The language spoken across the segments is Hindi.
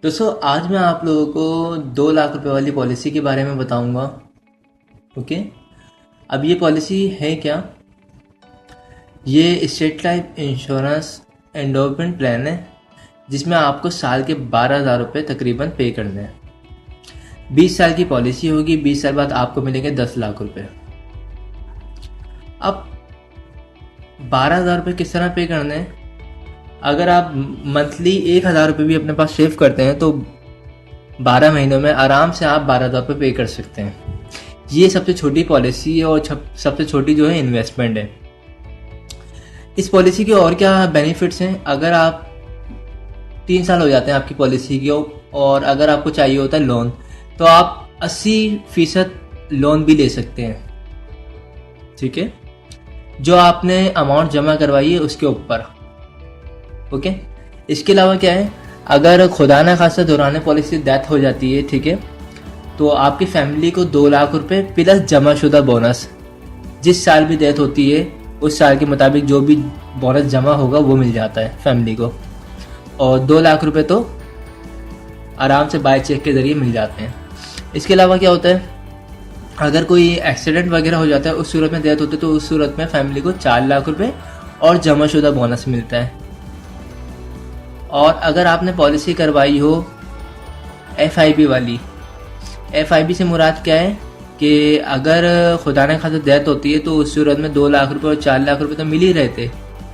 दोस्तों आज मैं आप लोगों को 2 लाख रुपए वाली पॉलिसी के बारे में बताऊंगा। ओके। अब ये पॉलिसी है क्या? ये state life insurance endowment plan है जिसमें आपको साल के 12,000 रुपये तकरीबन पे करने हैं। 20 साल की पॉलिसी होगी। 20 साल बाद आपको मिलेंगे 10 लाख रुपए। अब 12,000 रुपये किस तरह पे करने हैं? अगर आप मंथली 1,000 रुपये भी अपने पास सेव करते हैं तो 12 महीनों में आराम से आप 12,000 रुपये पे कर सकते हैं। ये सबसे छोटी पॉलिसी है और सबसे छोटी जो है इन्वेस्टमेंट है। इस पॉलिसी के और क्या बेनिफिट्स हैं? अगर आप 3 साल हो जाते हैं आपकी पॉलिसी की और अगर आपको चाहिए होता है लोन, तो आप 80% लोन भी ले सकते हैं। ठीक है, जो आपने अमाउंट जमा करवाई है उसके ऊपर। ओके। इसके अलावा क्या है, अगर खुदा ना खास्ता दौरान पॉलिसी डेथ हो जाती है, ठीक है, तो आपकी फैमिली को 2 लाख रुपए प्लस जमाशुदा बोनस, जिस साल भी डेथ होती है उस साल के मुताबिक जो भी बोनस जमा होगा वो मिल जाता है फैमिली को। और 2 लाख रुपए तो आराम से बाय चेक के ज़रिए मिल जाते हैं। इसके अलावा क्या होता है, अगर कोई एक्सीडेंट वगैरह हो जाता है, उस सूरत में डेथ होती है, तो उस सूरत में फैमिली को 4 लाख रुपए और जमाशुदा बोनस मिलता है। और अगर आपने पॉलिसी करवाई हो FIB वाली, FIB से मुराद क्या है कि अगर खुदा न खास्ता डेथ होती है तो उस सूरत में 2 लाख रुपए और 4 लाख रुपए तो मिल ही रहते।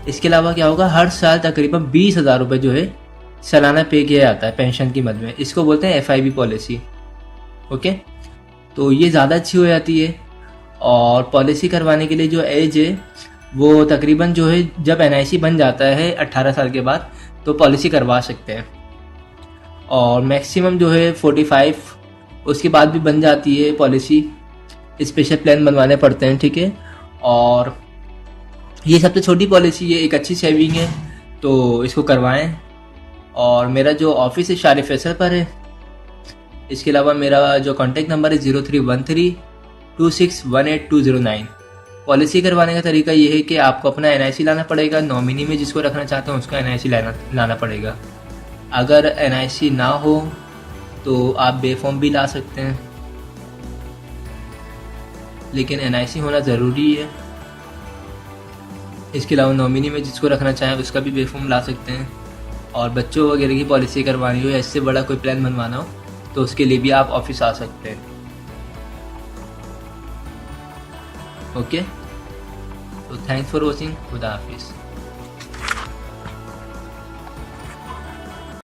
इसके अलावा क्या होगा, हर साल तकरीबन 20,000 रुपये जो है सालाना पे किया जाता है पेंशन की मद में। इसको बोलते हैं FIB पॉलिसी। ओके, तो ये ज़्यादा अच्छी हो जाती है। और पॉलिसी करवाने के लिए जो एज है वो तकरीबन जो है, जब NIC बन जाता है 18 साल के बाद तो पॉलिसी करवा सकते हैं। और मैक्सिमम जो है 45, उसके बाद भी बन जाती है पॉलिसी। स्पेशल प्लान बनवाने पड़ते हैं, ठीक है। और ये सबसे छोटी पॉलिसी है, एक अच्छी सेविंग है, तो इसको करवाएं। और मेरा जो ऑफिस है शारिफ फैसल पर है। इसके अलावा मेरा जो कॉन्टैक्ट नंबर है 03132618 पॉलिसी करवाने का तरीका ये है कि आपको अपना NIC लाना पड़ेगा। नॉमिनी में जिसको रखना चाहते हैं उसका NIC लाना पड़ेगा। अगर NIC ना हो तो आप बेफॉर्म भी ला सकते हैं, लेकिन NIC होना ज़रूरी है। इसके अलावा नॉमिनी में जिसको रखना चाहें उसका भी बेफॉर्म ला सकते हैं। और बच्चों वगैरह की पॉलिसी करवानी हो या इससे बड़ा कोई प्लान बनवाना हो तो उसके लिए भी आप ऑफिस आ सकते हैं। ओके, तो थैंक्स फॉर वॉचिंग। खुदा हाफिज़।